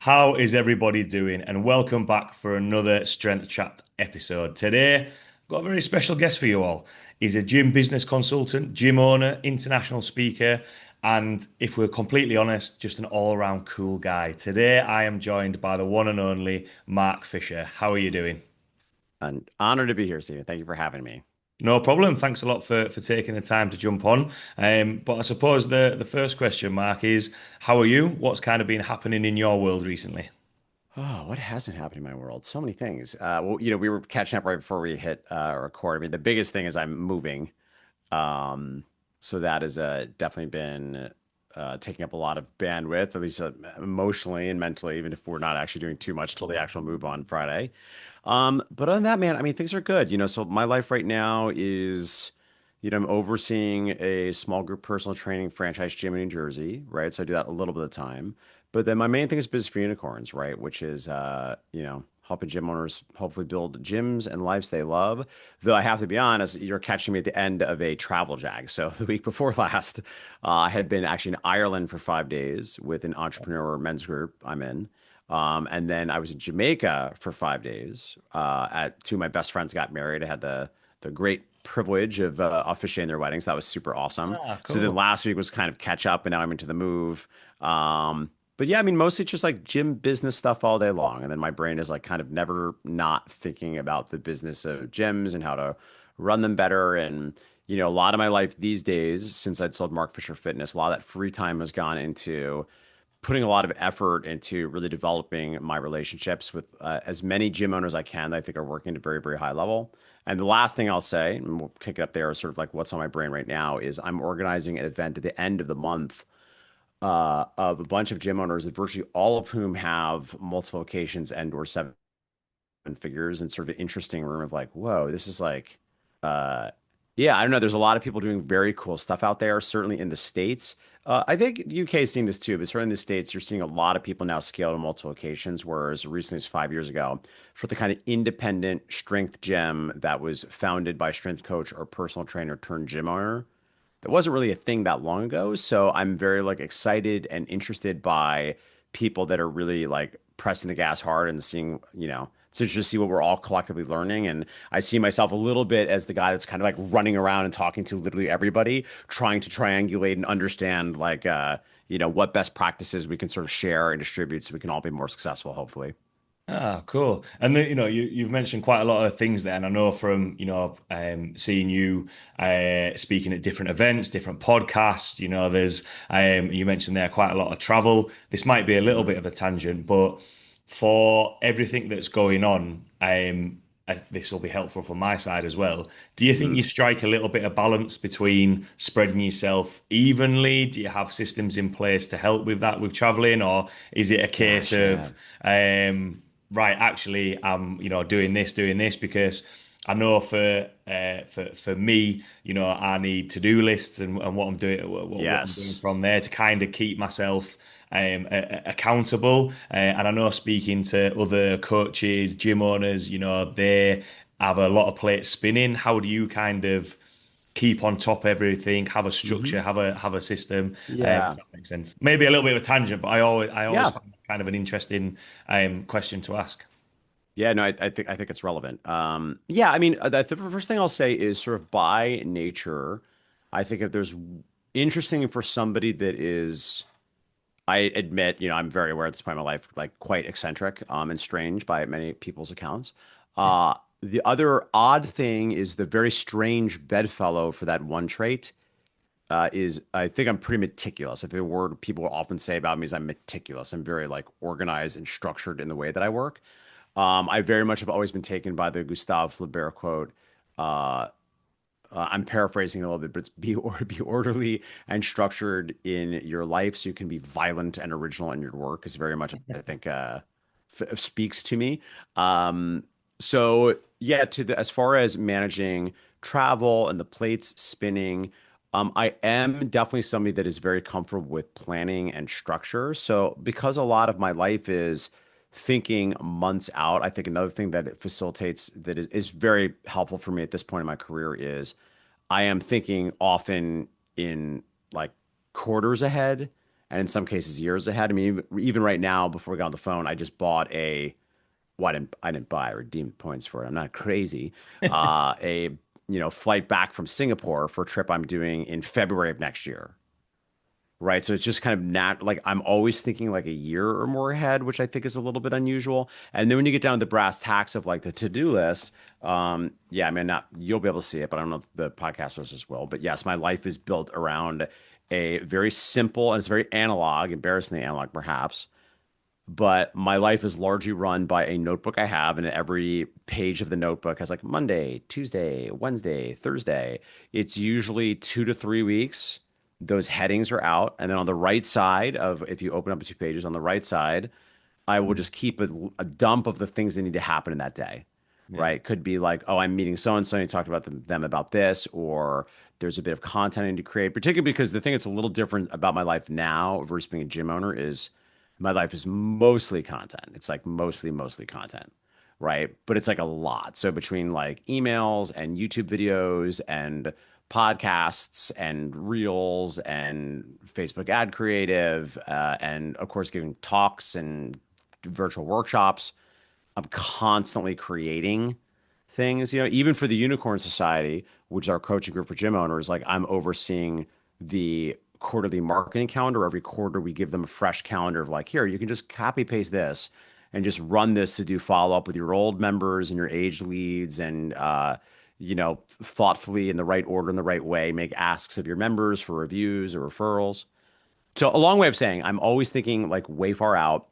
How is everybody doing? And welcome back for another Strength Chat episode. Today, I've got a very special guest for you all. He's a gym business consultant, gym owner, international speaker, and if we're completely honest, just an all-around cool guy. Today, I am joined by the one and only Mark Fisher. How are you doing? An honor to be here, Stephen. Thank you for having me. No problem. Thanks a lot for taking the time to jump on. But I suppose the first question, Mark, is how are you? What's kind of been happening in your world recently? Oh, what hasn't happened in my world? So many things. We were catching up right before we hit record. I mean, the biggest thing is I'm moving. Um, so that has definitely been taking up a lot of bandwidth, at least emotionally and mentally, even if we're not actually doing too much till the actual move on Friday. But other than that, man, I mean, things are good. So my life right now is, I'm overseeing a small group personal training franchise gym in New Jersey, right? So I do that a little bit of the time. But then my main thing is Business for Unicorns, right? Which is, helping gym owners hopefully build gyms and lives they love. Though I have to be honest, you're catching me at the end of a travel jag. So the week before last, I had been actually in Ireland for 5 days with an entrepreneur men's group I'm in. And then I was in Jamaica for 5 days. At two of my best friends got married. I had the great privilege of officiating their weddings. That was super awesome. Ah, So then cool. last week was kind of catch up, and now I'm into the move. But yeah, I mean, mostly just like gym business stuff all day long. And then my brain is like kind of never not thinking about the business of gyms and how to run them better. And, a lot of my life these days, since I'd sold Mark Fisher Fitness, a lot of that free time has gone into putting a lot of effort into really developing my relationships with as many gym owners as I can that I think are working at a very, very high level. And the last thing I'll say, and we'll kick it up there, is sort of like what's on my brain right now is I'm organizing an event at the end of the month of a bunch of gym owners, virtually all of whom have multiple locations and or seven figures, and sort of an interesting room of like, whoa, this is like, uh, yeah, I don't know. There's a lot of people doing very cool stuff out there, certainly in the States. I think the UK is seeing this too, but certainly in the States, you're seeing a lot of people now scale to multiple locations, whereas recently as 5 years ago, for the kind of independent strength gym that was founded by a strength coach or personal trainer turned gym owner, that wasn't really a thing that long ago. So I'm very like excited and interested by people that are really like pressing the gas hard and seeing, to just see what we're all collectively learning. And I see myself a little bit as the guy that's kind of like running around and talking to literally everybody, trying to triangulate and understand like what best practices we can sort of share and distribute so we can all be more successful, hopefully. Ah, cool. And then, you've mentioned quite a lot of things there, and I know from, seeing you speaking at different events, different podcasts, there's you mentioned there quite a lot of travel. This might be a little Mhm. bit of a tangent, but for everything that's going on, this will be helpful from my side as well. Do you think Mhm. you strike a little bit of balance between spreading yourself evenly? Do you have systems in place to help with that with traveling, or is it a case Gosh, yeah. of right, actually, I'm, doing this because I know for me, I need to-do lists and what I'm doing, what I'm doing Yes. from there to kind of keep myself accountable. And I know speaking to other coaches, gym owners, they have a lot of plates spinning. How do you kind of keep on top of everything, have a structure, Hmm. have a system, if Yeah. that makes sense? Maybe a little bit of a tangent, but I always Yeah. find that kind of an interesting question to ask. Yeah, no, I think it's relevant. Yeah, I mean, the first thing I'll say is sort of by nature, I think if there's interesting for somebody that is, I admit, I'm very aware at this point in my life, like quite eccentric, and strange by many people's accounts. The other odd thing is the very strange bedfellow for that one trait is I think I'm pretty meticulous. I think the word people often say about me is I'm meticulous. I'm very like organized and structured in the way that I work. I very much have always been taken by the Gustave Flaubert quote. Uh, I'm paraphrasing a little bit, but it's be orderly and structured in your life so you can be violent and original in your work is very much, I think, speaks to me. Um, so yeah, as far as managing travel and the plates spinning, I am definitely somebody that is very comfortable with planning and structure. So because a lot of my life is thinking months out, I think another thing that it facilitates that is very helpful for me at this point in my career is I am thinking often in like quarters ahead and in some cases years ahead. I mean, even right now, before we got on the phone, I just bought a well, I didn't buy, I redeemed points for it. I'm not crazy. A flight back from Singapore for a trip I'm doing in February of next year. Right. So it's just kind of not like I'm always thinking like a year or more ahead, which I think is a little bit unusual. And then when you get down to the brass tacks of like the to-do list, yeah, I mean, not you'll be able to see it, but I don't know if the podcasters as well. But yes, my life is built around a very simple and it's very analog, embarrassingly analog perhaps, but my life is largely run by a notebook I have, and every page of the notebook has like Monday, Tuesday, Wednesday, Thursday. It's usually 2 to 3 weeks. Those headings are out, and then on the right side of if you open up the 2 pages on the right side, I will just keep a dump of the things that need to happen in that day. Yeah. Right? Could be like, oh, I'm meeting so and so, and you talked about them about this, or there's a bit of content I need to create. Particularly because the thing that's a little different about my life now versus being a gym owner is my life is mostly content. It's like mostly content, right? But it's like a lot. So between like emails and YouTube videos and podcasts and reels and Facebook ad creative, and of course giving talks and virtual workshops, I'm constantly creating things. Even for the Unicorn Society, which is our coaching group for gym owners, like I'm overseeing the quarterly marketing calendar. Every quarter, we give them a fresh calendar of like, here, you can just copy paste this and just run this to do follow up with your old members and your age leads and, thoughtfully in the right order, in the right way, make asks of your members for reviews or referrals. So, a long way of saying, I'm always thinking like way far out.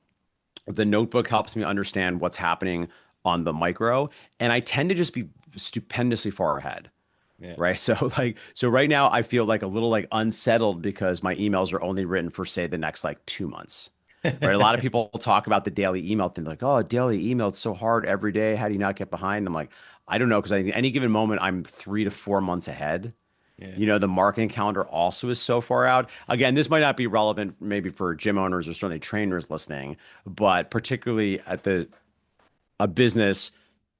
The notebook helps me understand what's happening on the micro, and I tend to just be stupendously far ahead. Yeah. Right. So right now I feel like a little like unsettled because my emails are only written for say the next like 2 months. Right. A lot of people talk about the daily email thing, like, oh, daily email, it's so hard every day. How do you not get behind? I'm like, I don't know, because at any given moment I'm 3 to 4 months ahead. Yeah. The marketing calendar also is so far out. Again, this might not be relevant maybe for gym owners or certainly trainers listening, but particularly at the a business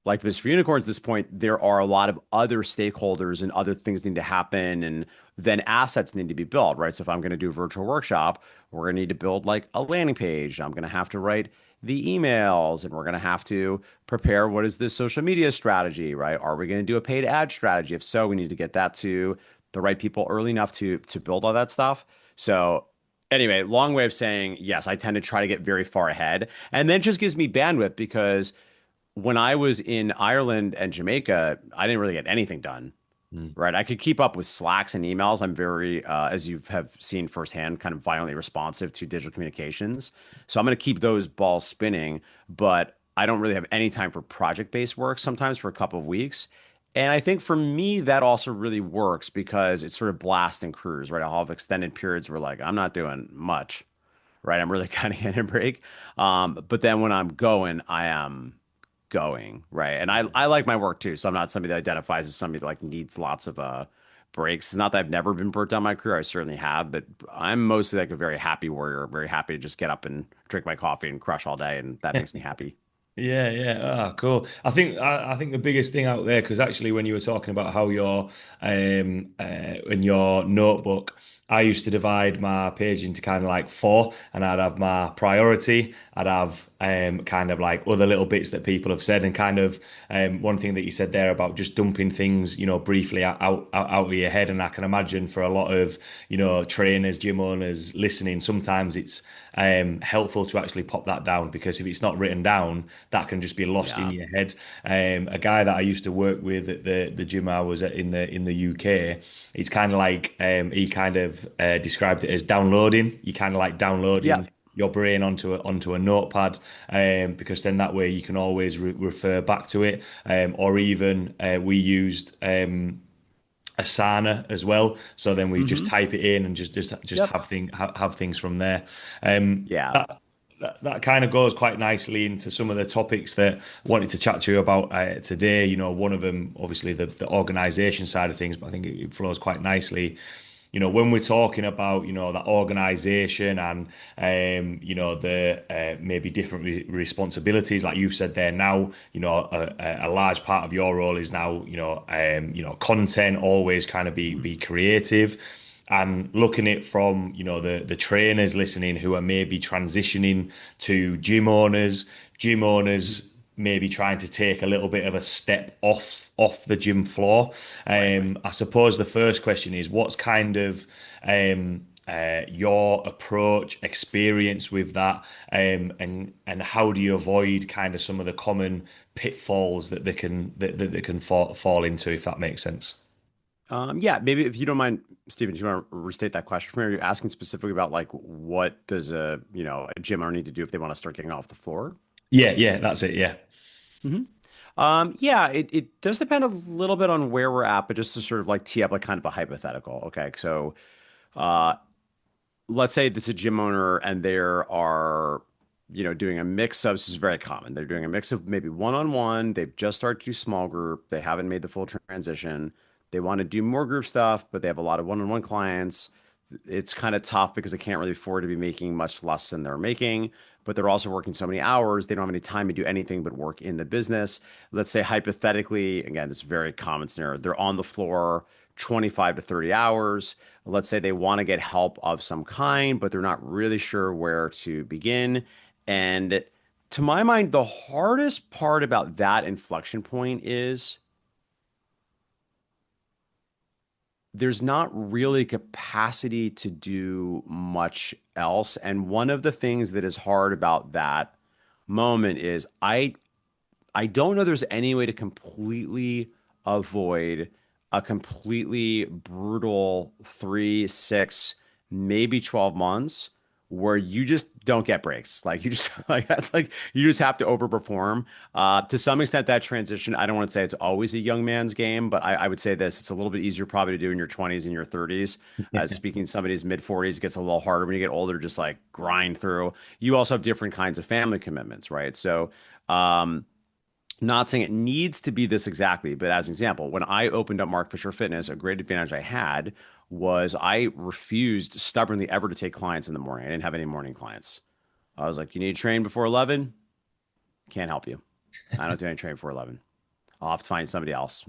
like this for unicorns at this point, there are a lot of other stakeholders and other things need to happen, and then assets need to be built, right? So if I'm going to do a virtual workshop, we're going to need to build like a landing page. I'm going to have to write the emails, and we're going to have to prepare what is this social media strategy, right? Are we going to do a paid ad strategy? If so, we need to get that to the right people early enough to build all that stuff. So anyway, long way of saying yes, I tend to try to get very far ahead, and then it just gives me bandwidth because when I was in Ireland and Jamaica, I didn't really get anything done. Mm. Right. I could keep up with Slacks and emails. I'm very, as you have seen firsthand, kind of violently responsive to digital communications. So I'm going to keep those balls spinning, but I don't really have any time for project-based work sometimes for a couple of weeks. And I think for me, that also really works because it's sort of blast and cruise, right? I'll have extended periods where like I'm not doing much, right? I'm really kind of getting a break. But then when I'm going, I am going, right? And I like my work too, so I'm not somebody that identifies as somebody that like needs lots of breaks. It's not that I've never been burnt down in my career. I certainly have, but I'm mostly like a very happy warrior, very happy to just get up and drink my coffee and crush all day, and that makes me happy. Yeah, yeah. Ah, cool. I think the biggest thing out there, because actually when you were talking about how your in your notebook, I used to divide my page into kind of like four, and I'd have my priority, I'd have kind of like other little bits that people have said, and kind of one thing that you said there about just dumping things, briefly out of your head, and I can imagine for a lot of trainers, gym owners listening, sometimes it's helpful to actually pop that down, because if it's not written down, that can just be lost in Yeah. your head. A guy that I used to work with at the gym I was at in the UK, it's kind of like he kind of described it as downloading. You kind of like Yeah. downloading your brain onto a notepad, because then that way you can always refer back to it. Or even we used Asana as well. So then we just Hmm. type it in and just Yep. have things from there. Um, Yeah. that that kind of goes quite nicely into some of the topics that I wanted to chat to you about today. One of them, obviously, the organization side of things, but I think it flows quite nicely. When we're talking about, that organization and, the maybe different responsibilities, like you've said there now, a large part of your role is now, content, always kind of be creative. and looking at from, the trainers listening who are maybe transitioning to gym owners maybe trying to take a little bit of a step off the gym floor. Right. I suppose the first question is what's kind of your approach, experience with that, and how do you avoid kind of some of the common pitfalls that they can fall into, if that makes sense? Yeah, maybe if you don't mind, Stephen, do you want to restate that question for me? Are you asking specifically about like what does a gym owner need to do if they want to start getting off the floor? Yeah, yeah, that's it. Yeah. hmm yeah, it does depend a little bit on where we're at, but just to sort of like tee up like kind of a hypothetical. Okay, so uh, let's say this is a gym owner and there are, doing a mix of, this is very common. They're doing a mix of maybe one-on-one. They've just started to do small group. They haven't made the full transition. They want to do more group stuff, but they have a lot of one-on-one clients. It's kind of tough because they can't really afford to be making much less than they're making, but they're also working so many hours. They don't have any time to do anything but work in the business. Let's say hypothetically, again, this is a very common scenario. They're on the floor 25 to 30 hours. Let's say they want to get help of some kind, but they're not really sure where to begin. And to my mind, the hardest part about that inflection point is there's not really capacity to do much else. And one of the things that is hard about that moment is I don't know there's any way to completely avoid a completely brutal 3, 6, maybe 12 months where you just don't get breaks. Like you just like that's like you just have to overperform. To some extent, that transition, I don't want to say it's always a young man's game, but I would say this, it's a little bit easier probably to do in your 20s and your 30s. Speaking somebody's mid 40s, it gets a little harder when you get older, just like grind through. You also have different kinds of family commitments, right? So not saying it needs to be this exactly, but as an example, when I opened up Mark Fisher Fitness, a great advantage I had was I refused stubbornly ever to take clients in the morning. I didn't have any morning clients. I was like, you need to train before 11? Can't help you. I don't do any training before 11. I'll have to find somebody else.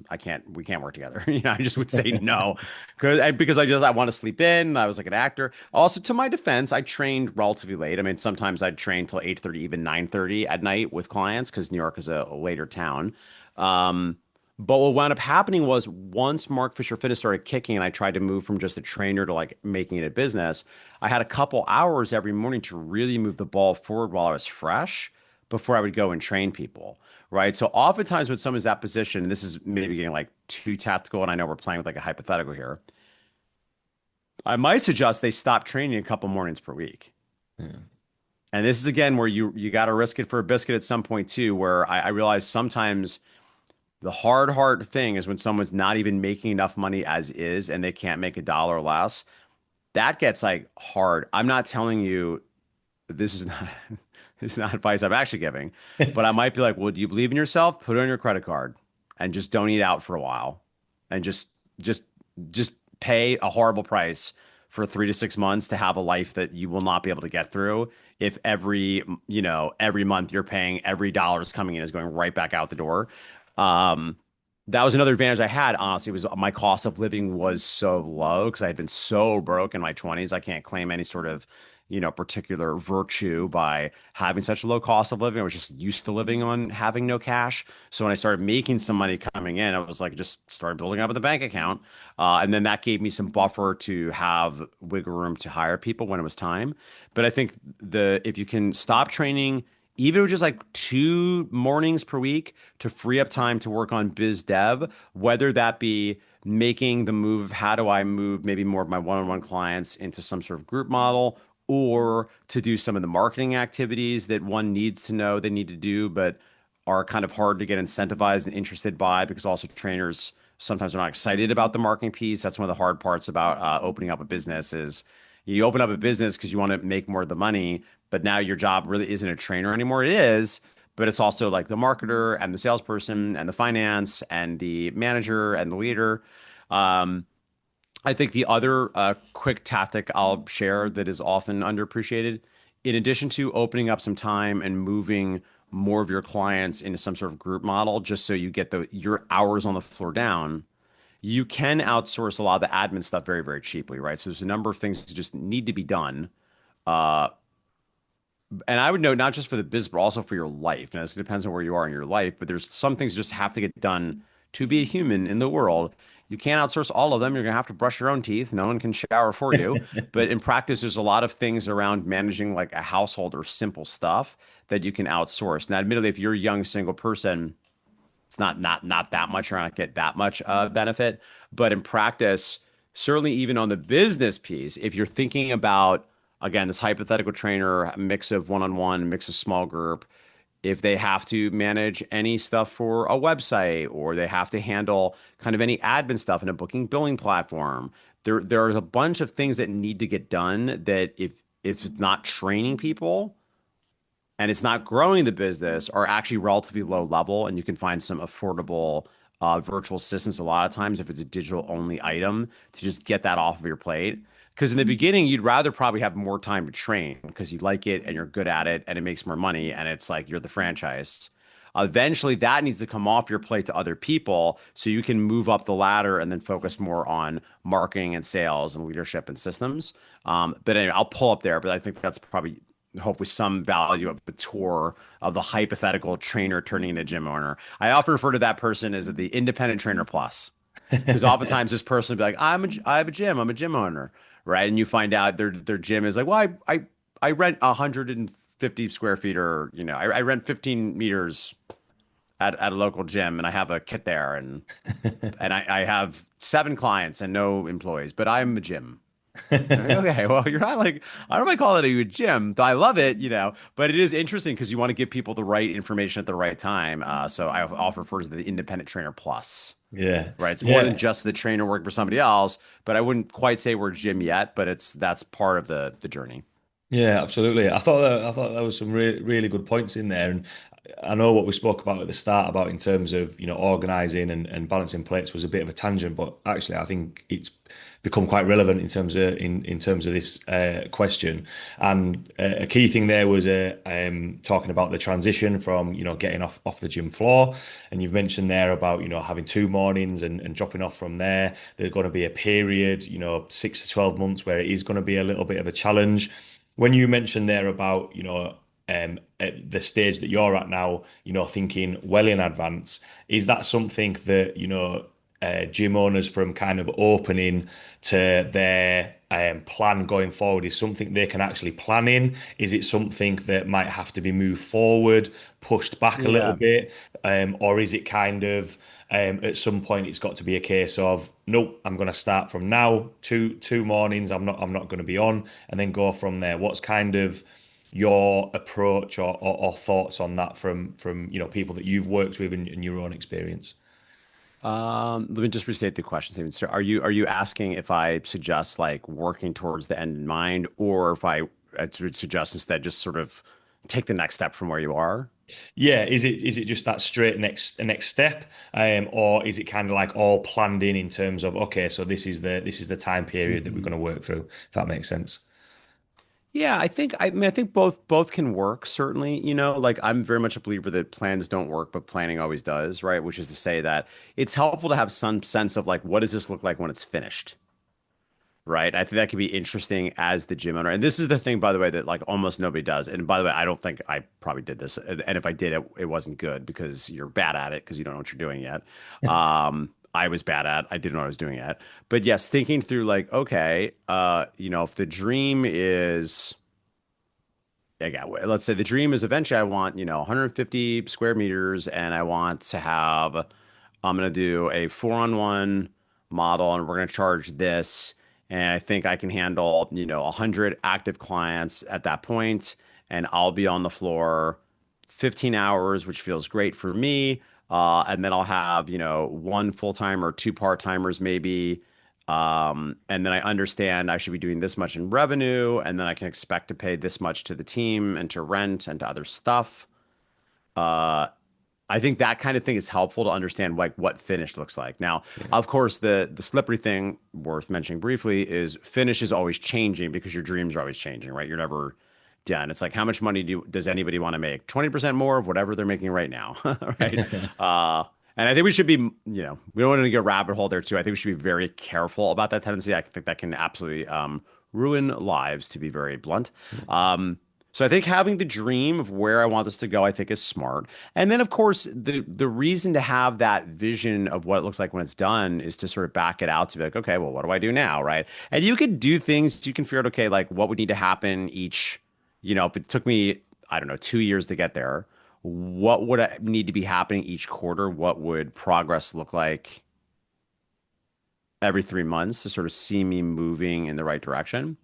We can't work together. I just would say no because I want to sleep in. I was like an actor. Also, to my defense, I trained relatively late. I mean, sometimes I'd train till 8:30, even 9:30 at night with clients because New York is a later town. Um, but what wound up happening was once Mark Fisher Fitness started kicking and I tried to move from just a trainer to like making it a business, I had a couple hours every morning to really move the ball forward while I was fresh before I would go and train people, right? So oftentimes when someone's that position, and this is maybe getting like too tactical, and I know we're playing with like a hypothetical here, I might suggest they stop training a couple mornings per week. Yeah. And this is again where you got to risk it for a biscuit at some point too, where I realize sometimes the hard thing is when someone's not even making enough money as is and they can't make a dollar less. That gets like hard. I'm not telling you this is not this is not advice I'm actually giving, but I might be like, well, do you believe in yourself? Put it on your credit card and just don't eat out for a while and just just pay a horrible price for 3 to 6 months to have a life that you will not be able to get through if every month you're paying every dollar is coming in is going right back out the door. Um, that was another advantage I had, honestly, was my cost of living was so low because I had been so broke in my 20s. I can't claim any sort of, particular virtue by having such a low cost of living. I was just used to living on having no cash. So when I started making some money coming in, I was like, just started building up in the bank account. And then that gave me some buffer to have wiggle room to hire people when it was time. But I think if you can stop training even if it was just like 2 mornings per week to free up time to work on biz dev, whether that be making the move, how do I move maybe more of my one-on-one clients into some sort of group model, or to do some of the marketing activities that one needs to know they need to do, but are kind of hard to get incentivized and interested by because also trainers sometimes are not excited about the marketing piece. That's one of the hard parts about opening up a business is you open up a business because you want to make more of the money, but now your job really isn't a trainer anymore. It is, but it's also like the marketer and the salesperson and the finance and the manager and the leader. Um, I think the other quick tactic I'll share that is often underappreciated, in addition to opening up some time and moving more of your clients into some sort of group model, just so you get your hours on the floor down, you can outsource a lot of the admin stuff very, very cheaply, right? So there's a number of things that just need to be done. Uh, and I would know not just for the business, but also for your life. Now, this depends on where you are in your life, but there's some things just have to get done to be a human in the world. You can't outsource all of them. You're going to have to brush your own teeth. No one can shower for you. But in practice, there's a lot of things around managing like a household or simple stuff that you can outsource. Now, admittedly, if you're a young single person, it's not that much. You're not get that much benefit. But in practice, certainly even on the business piece, if you're thinking about again this hypothetical trainer, a mix of one-on-one, mix of small group, if they have to manage any stuff for a website or they have to handle kind of any admin stuff in a booking billing platform, there's a bunch of things that need to get done that if it's not training people and it's not growing the business are actually relatively low level and you can find some affordable virtual assistants a lot of times if it's a digital only item to just get that off of your plate because in the beginning you'd rather probably have more time to train because you like it and you're good at it and it makes more money and it's like you're the franchise. Eventually that needs to come off your plate to other people so you can move up the ladder and then focus more on marketing and sales and leadership and systems. But anyway, I'll pull up there, but I think that's probably hopefully some value of the tour of the hypothetical trainer turning into gym owner. I often refer to that person as the independent trainer plus, because oftentimes this person will be like, I have a gym, I'm a gym owner, right? And you find out their gym is like, well, I rent 150 square feet, or I rent 15 meters at a local gym, and I have a kit there, and I have 7 clients and no employees, but I'm a gym. Like, okay, well, you're not like, I don't want to call it a gym. I love it, but it is interesting because you want to give people the right information at the right time. So I often refer to the independent trainer plus, Yeah. right? It's more than Yeah. just the trainer working for somebody else, but I wouldn't quite say we're gym yet, but that's part of the journey. Yeah, absolutely. I thought there was some really good points in there, and I know what we spoke about at the start about in terms of organizing and balancing plates was a bit of a tangent, but actually I think it's become quite relevant in terms of this question. And a key thing there was talking about the transition from getting off the gym floor, and you've mentioned there about having 2 mornings and dropping off from there. There's going to be a period 6 to 12 months where it is going to be a little bit of a challenge when you mentioned there about, at the stage that you're at now, thinking well in advance, is that something that, gym owners from kind of opening to their plan going forward is something they can actually plan in? Is it something that might have to be moved forward, pushed back a little Yeah. bit? Or is it kind of at some point it's got to be a case of nope, I'm going to start from now, two mornings, I'm not going to be on, and then go from there. What's kind of your approach or thoughts on that from people that you've worked with in your own experience? Let me just restate the question, Stephen. So are you asking if I suggest like working towards the end in mind, or if I would suggest instead just sort of take the next step from where you are? Yeah, is it just that straight next step, or is it kind of like all planned in terms of okay, so this is the time period that we're going to work through, if that makes sense? Yeah, I think both can work, certainly. Like I'm very much a believer that plans don't work, but planning always does, right? Which is to say that it's helpful to have some sense of like what does this look like when it's finished? Right. I think that could be interesting as the gym owner. And this is the thing, by the way, that like almost nobody does. And by the way, I don't think I probably did this. And if I did, it wasn't good because you're bad at it because you don't know what you're doing yet. I was bad at, I didn't know what I was doing yet. But yes, thinking through like, okay, if the dream is, again, let's say the dream is eventually I want, 150 square meters and I want to have, I'm going to do a 4-on-1 model and we're going to charge this. And I think I can handle, 100 active clients at that point, and I'll be on the floor 15 hours, which feels great for me. And then I'll have, one full time or 2 part-timers maybe. And then I understand I should be doing this much in revenue, and then I can expect to pay this much to the team and to rent and to other stuff. Uh, I think that kind of thing is helpful to understand like what finish looks like. Now, Yeah. of course, the slippery thing worth mentioning briefly is finish is always changing because your dreams are always changing, right? You're never done. It's like how much money does anybody want to make? 20% more of whatever they're making right now, right? And I think we should be, we don't want to get a rabbit hole there too. I think we should be very careful about that tendency. I think that can absolutely ruin lives, to be very blunt. So I think having the dream of where I want this to go, I think is smart. And then, of course, the reason to have that vision of what it looks like when it's done is to sort of back it out to be like, okay, well, what do I do now, right? And you could do things. You can figure out, okay, like what would need to happen each. If it took me, I don't know, 2 years to get there, what would need to be happening each quarter? What would progress look like every 3 months to sort of see me moving in the right direction?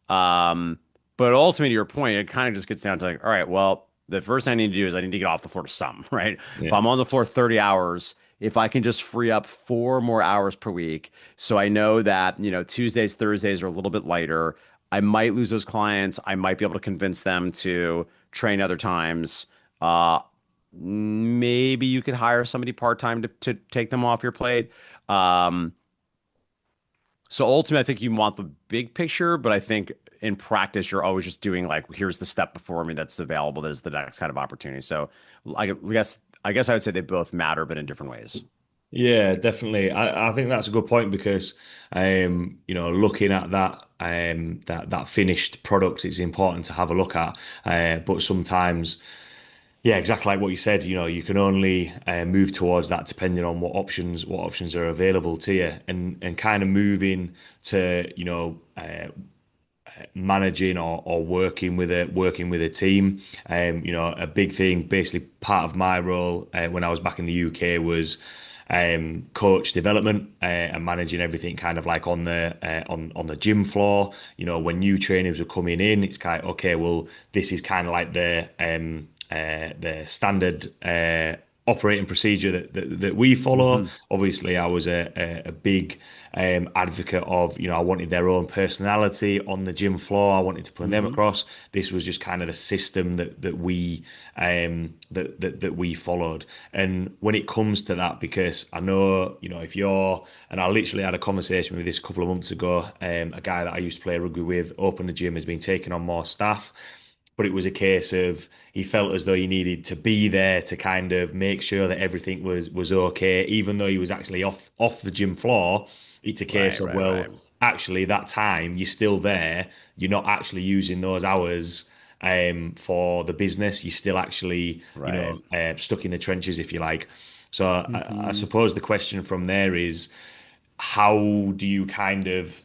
Um, but ultimately, to your point, it kind of just gets down to like, all right, well, the first thing I need to do is I need to get off the floor to some, right? If Yeah. I'm on the floor 30 hours, if I can just free up 4 more hours per week, so I know that, Tuesdays, Thursdays are a little bit lighter. I might lose those clients. I might be able to convince them to train other times. Uh, Maybe you could hire somebody part-time to take them off your plate. Um, so ultimately, I think you want the big picture, but I think in practice, you're always just doing like, here's the step before me that's available. That is the next kind of opportunity. So I guess I would say they both matter, but in different ways. Yeah, definitely. I think that's a good point because looking at that finished product is important to have a look at. But sometimes, yeah, exactly like what you said, you can only move towards that depending on what options are available to you, and kind of moving to managing or working with a team. A big thing, basically part of my role when I was back in the UK was coach development and managing everything kind of like on the gym floor. When new trainers were coming in, it's kind of okay. Well, this is kind of like the standard operating procedure that we follow. Hmm. Obviously, I was a big advocate of, I wanted their own personality on the gym floor. I wanted to put them Hmm. across. This was just kind of the system that we followed. And when it comes to that, because I know, if you're, and I literally had a conversation with this a couple of months ago, a guy that I used to play rugby with, opened the gym, has been taking on more staff. But it was a case of he felt as though he needed to be there to kind of make sure that everything was okay, even though he was actually off the gym floor. It's a case Right, of, right, right, well, actually that time you're still there. You're not actually using those hours for the business. You're still actually, right. stuck in the trenches, if you like. So I Hmm. suppose the question from there is, how do you kind of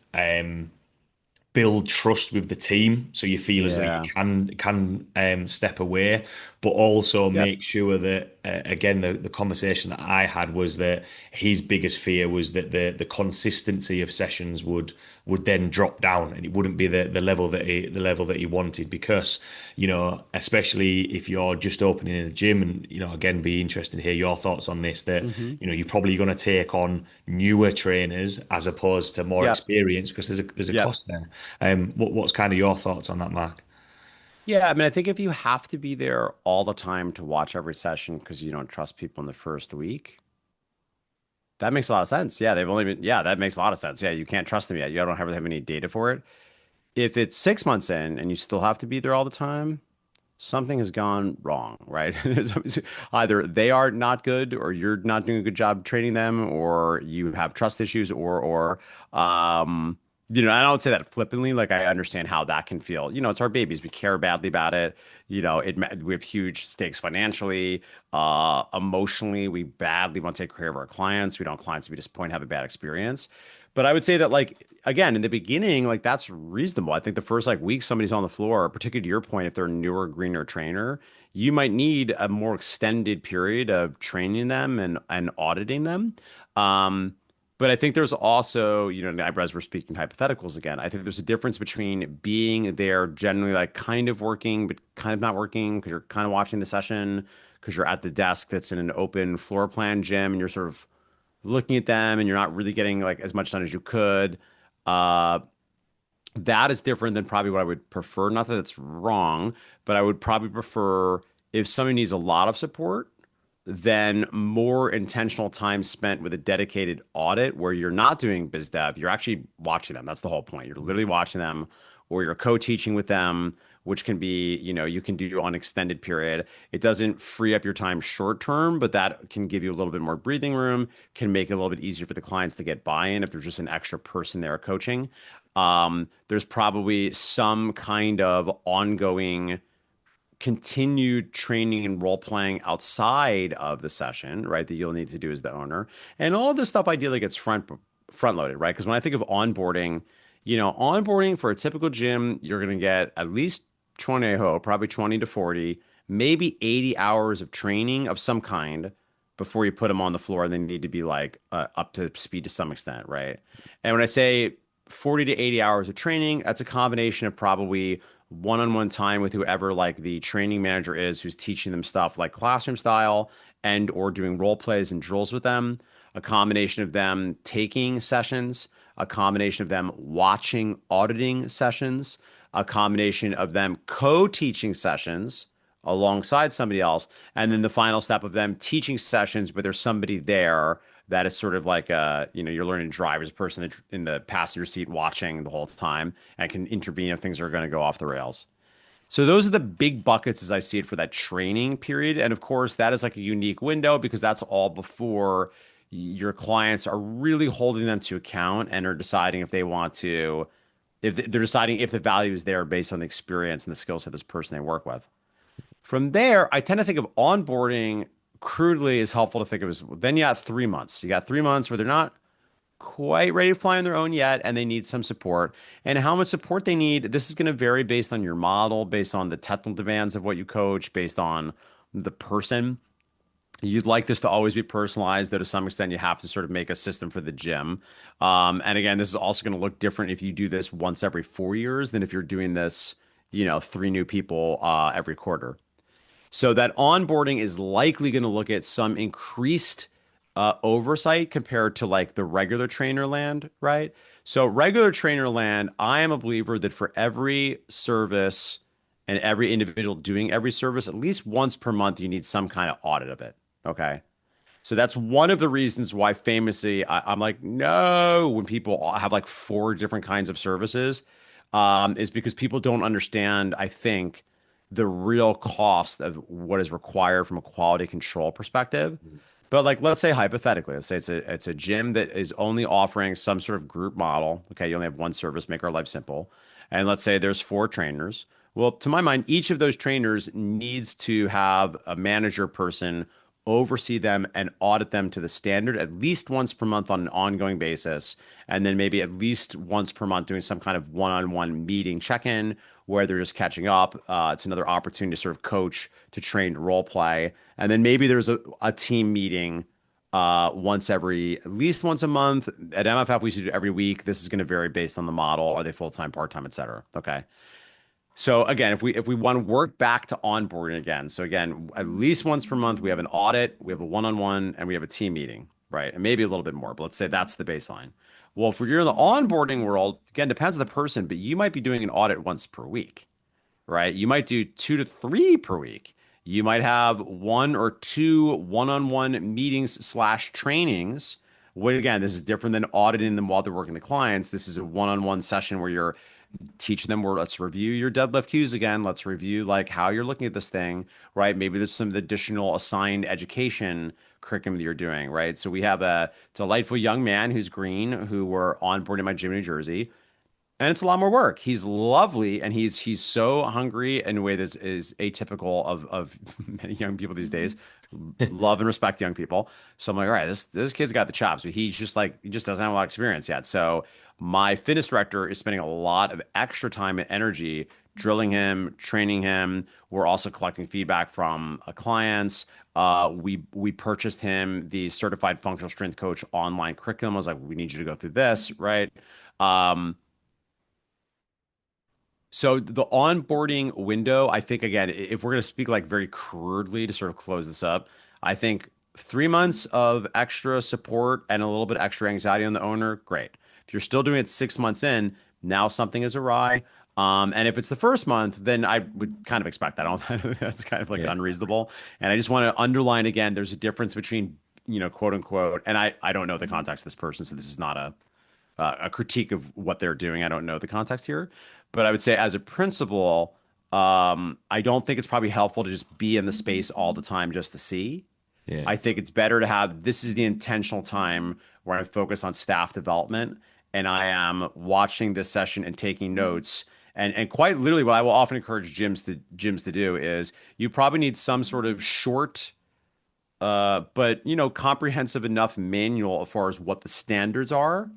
build trust with the team so you feel as though you Yeah. can step away, but also Yep. make sure that again the conversation that I had was that his biggest fear was that the consistency of sessions would then drop down, and it wouldn't be the level that he wanted, because especially if you're just opening in a gym. And again, be interested to hear your thoughts on this, that Hmm. you're probably going to take on newer trainers as opposed to more Yep. experienced, because there's a Yep. cost there. What's kind of your thoughts on that, Mark? Yeah, I mean, I think if you have to be there all the time to watch every session because you don't trust people in the first week, that makes a lot of sense. Yeah, that makes a lot of sense. Yeah, you can't trust them yet. You don't have any data for it. If it's 6 months in and you still have to be there all the time, something has gone wrong, right? Either they are not good, or you're not doing a good job training them, or you have trust issues, um, I don't say that flippantly. Like, I understand how that can feel. It's our babies. We care badly about it. We have huge stakes financially, emotionally. We badly want to take care of our clients. We don't want clients to be disappointed, have a bad experience. But I would say that, like, again, in the beginning, like, that's reasonable. I think the first like week somebody's on the floor, particularly to your point, if they're a newer, greener trainer, you might need a more extended period of training them and auditing them. Um, but I think there's also, as we're speaking hypotheticals again, I think there's a difference between being there generally like kind of working, but kind of not working because you're kind of watching the session, because you're at the desk that's in an open floor plan gym and you're sort of looking at them and you're not really getting like as much done as you could. Uh, that is different than probably what I would prefer. Not that it's wrong, but I would probably prefer, if somebody needs a lot of support, then more intentional time spent with a dedicated audit where you're not doing biz dev, you're actually watching them. That's the whole point. You're literally watching them, or you're co-teaching with them, which can be, you can do on extended period. It doesn't free up your time short term, but that can give you a little bit more breathing room, can make it a little bit easier for the clients to get buy-in if there's just an extra person there coaching. There's probably some kind of ongoing continued training and role playing outside of the session, right? That you'll need to do as the owner. And all of this stuff ideally gets front loaded, right? Because when I think of onboarding, onboarding for a typical gym, you're going to get at least 20, I hope, probably 20 to 40, maybe 80 hours of training of some kind before you put them on the floor. They need to be like up to speed to some extent, right? And when I say 40 to 80 hours of training, that's a combination of probably one-on-one time with whoever like the training manager is who's teaching them stuff like classroom style and or doing role plays and drills with them, a combination of them taking sessions, a combination of them watching auditing sessions, a combination of them co-teaching sessions alongside somebody else, and then the final step of them teaching sessions, but there's somebody there that is sort of like you're learning to drive as a person in the passenger seat watching the whole time and can intervene if things are going to go off the rails. So those are the big buckets as I see it for that training period. And of course, that is like a unique window because that's all before your clients are really holding them to account and are deciding if they want to, if they're deciding if the value is there based on the experience and the skill set of this person they work with. From there, I tend to think of onboarding crudely is helpful to think of as then you got 3 months. You got 3 months where they're not quite ready to fly on their own yet and they need some support. And how much support they need, this is going to vary based on your model, based on the technical demands of what you coach, based on the person. You'd like this to always be personalized, though to some extent you have to sort of make a system for the gym. And again, this is also going to look different if you do this once every 4 years than if you're doing this, three new people every quarter. So that onboarding is likely going to look at some increased oversight compared to like the regular trainer land, right? So regular trainer land, I am a believer that for every service and every individual doing every service, at least once per month, you need some kind of audit of it. Okay. So that's one of the reasons why famously I'm like, no, when people have like four different kinds of services, is because people don't understand, I think, the real cost of what is required from a quality control perspective. But like, let's say hypothetically, let's say it's a gym that is only offering some sort of group model. Okay, you only have one service, make our life simple. And let's say there's four trainers. Well, to my mind, each of those trainers needs to have a manager person oversee them and audit them to the standard at least once per month on an ongoing basis. And then maybe at least once per month doing some kind of one-on-one meeting check-in where they're just catching up. It's another opportunity to sort of coach, to train, to role play. And then maybe there's a team meeting at least once a month. At MFF, we used to do every week. This is going to vary based on the model. Are they full-time, part-time, et cetera? Okay. So again, if we want to work back to onboarding again, so again, at least once per month, we have an audit, we have a one-on-one, and we have a team meeting, right? And maybe a little bit more, but let's say that's the baseline. Well, if you're in the onboarding world, again, depends on the person, but you might be doing an audit once per week, right? You might do 2 to 3 per week. You might have one or two one-on-one meetings slash trainings. What again, this is different than auditing them while they're working the clients. This is a one-on-one session where you're teaching them where let's review your deadlift cues again. Let's review like how you're looking at this thing, right? Maybe there's some additional assigned education curriculum that you're doing, right? So we have a delightful young man who's green who we're onboarding my gym in New Jersey. And it's a lot more work. He's lovely and he's so hungry in a way that is atypical of many young people these days. Love and respect young people. So I'm like, all right, this kid's got the chops, but he just doesn't have a lot of experience yet. So my fitness director is spending a lot of extra time and energy drilling him, training him. We're also collecting feedback from clients. We purchased him the certified functional strength coach online curriculum. I was like, we need you to go through this, right? So the onboarding window, I think again, if we're going to speak like very crudely to sort of close this up, I think 3 months of extra support and a little bit extra anxiety on the owner, great. If you're still doing it 6 months in, now something is awry. And if it's the first month, then I would kind of expect that. I don't, that's kind of like Yeah. unreasonable. And I just want to underline again, there's a difference between, quote unquote, and I don't know the context of this person, so this is not a critique of what they're doing. I don't know the context here, but I would say as a principle, I don't think it's probably helpful to just be in the space all the time just to see. Yeah. I think it's better to have this is the intentional time where I focus on staff development and I am watching this session and taking notes. And quite literally, what I will often encourage gyms to do is you probably need some sort of short, but comprehensive enough manual as far as what the standards are,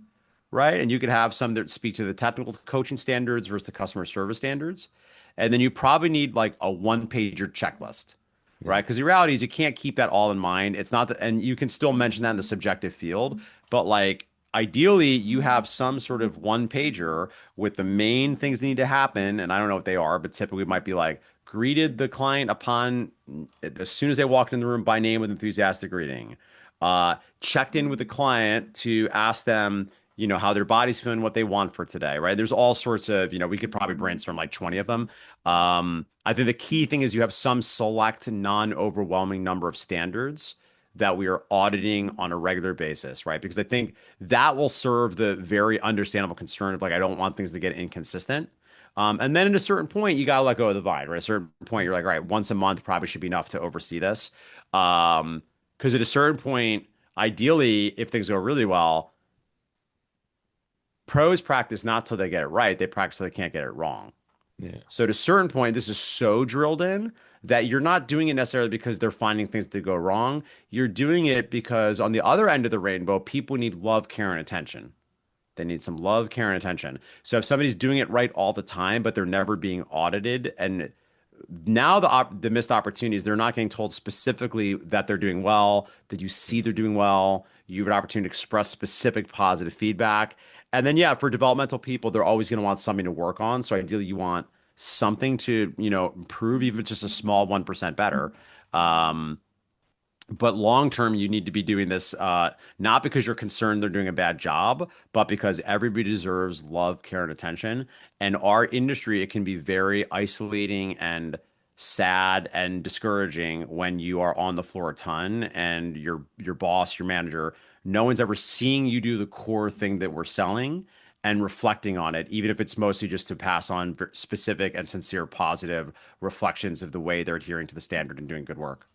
right? And you could have some that speak to the technical coaching standards versus the customer service standards. And then you probably need like a one-pager checklist, Yeah. right? Because the reality is you can't keep that all in mind. It's not that, and you can still mention that in the subjective field, but like ideally you have some sort of one-pager with the main things that need to happen. And I don't know what they are, but typically it might be like greeted the client upon as soon as they walked in the room by name with enthusiastic greeting. Checked in with the client to ask them, how their body's feeling, what they want for today, right? There's all sorts of, we could probably brainstorm like 20 of them. I think the key thing is you have some select, non-overwhelming number of standards that we are auditing on a regular basis, right? Because I think that will serve the very understandable concern of like, I don't want things to get inconsistent. And then at a certain point, you got to let go of the vine, right? At a certain point, you're like, all right, once a month probably should be enough to oversee this. Because at a certain point, ideally, if things go really well, pros practice not till they get it right, they practice till they can't get it wrong. Yeah. So at a certain point, this is so drilled in that you're not doing it necessarily because they're finding things to go wrong. You're doing it because on the other end of the rainbow, people need love, care, and attention. They need some love, care, and attention. So if somebody's doing it right all the time, but they're never being audited, and now the missed opportunities, they're not getting told specifically that they're doing well, that you see they're doing well. You have an opportunity to express specific positive feedback. And then, yeah, for developmental people, they're always going to want something to work on. So ideally, you want something to, improve, even just a small 1% better. Um, but long term, you need to be doing this not because you're concerned they're doing a bad job, but because everybody deserves love, care, and attention. And our industry, it can be very isolating and sad and discouraging when you are on the floor a ton and your boss, your manager, no one's ever seeing you do the core thing that we're selling and reflecting on it, even if it's mostly just to pass on specific and sincere positive reflections of the way they're adhering to the standard and doing good work.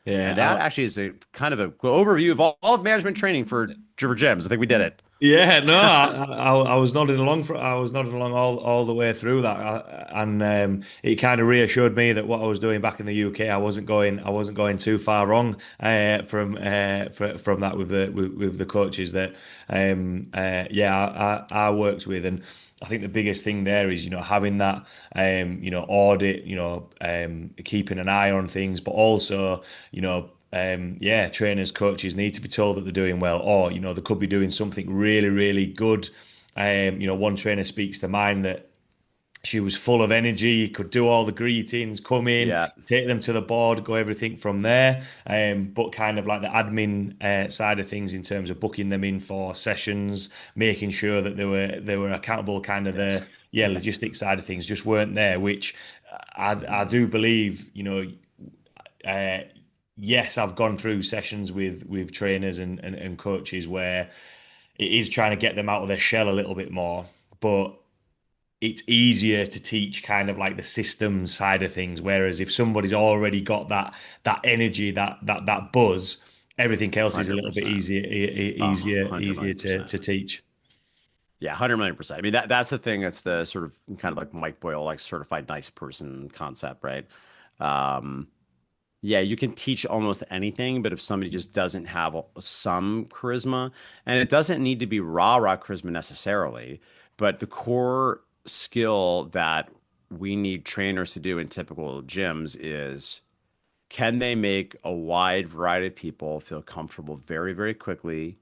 Yeah. And that actually is a kind of a overview of all of management training for gyms. I think we did it. Yeah, no, I was nodding along I was nodding along all the way through that, and it kind of reassured me that what I was doing back in the UK, I wasn't going too far wrong from that with the coaches that I worked with, and I think the biggest thing there is having that audit, keeping an eye on things, but also trainers, coaches need to be told that they're doing well, or they could be doing something really, really good. One trainer speaks to mind that she was full of energy, could do all the greetings, come in, Yeah. take them to the board, go everything from there. But kind of like the admin side of things in terms of booking them in for sessions, making sure that they were accountable, kind of Yes. the logistics side of things just weren't there, which I do believe, uh, yes, I've gone through sessions with trainers and coaches where it is trying to get them out of their shell a little bit more, but it's easier to teach kind of like the systems side of things. Whereas if somebody's already got that energy, that buzz, everything else is a little bit 100%. easier 100 million to percent. teach. Yeah, 100 million percent. I mean, that's the thing. That's the sort of kind of like Mike Boyle, like certified nice person concept, right? Um, yeah, you can teach almost anything, but if somebody just doesn't have some charisma, and it doesn't need to be rah-rah charisma necessarily, but the core skill that we need trainers to do in typical gyms is can they make a wide variety of people feel comfortable very, very quickly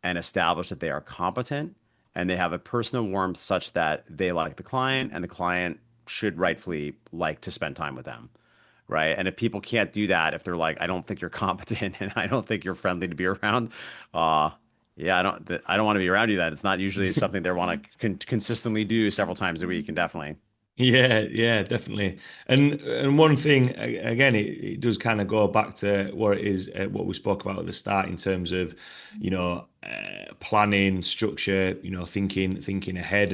and establish that they are competent and they have a personal warmth such that they like the client and the client should rightfully like to spend time with them, right? And if people can't do that, if they're like, I don't think you're competent and I don't think you're friendly to be around, uh, yeah, I don't want to be around you. That it's not usually something they want to consistently do several times a week, and definitely. Yeah, yeah, definitely. And one thing again, it does kind of go back to what it is, what we spoke about at the start in terms of, planning, structure, thinking ahead.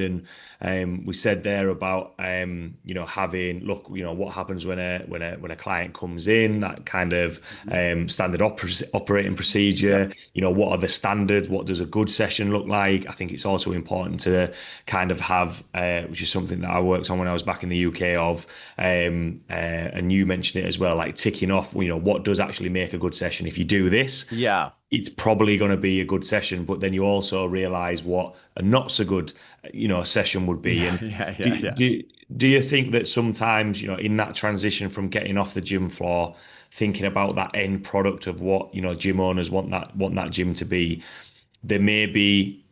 And we said there about, having look, what happens when a client comes in, that kind of Mhm. standard operating procedure. Yep. What are the standards? What does a good session look like? I think it's also important to kind of have, which is something that I worked on when I was back in the UK, and you mentioned it as well, like ticking off, what does actually make a good session. If you do this, Yeah. it's probably going to be a good session, but then you also realize what a not so good, session would be. Yeah. And Yeah. Yeah. do, Yeah. do, do you think that sometimes, in that transition from getting off the gym floor, thinking about that end product of what, gym owners want that gym to be, there may be,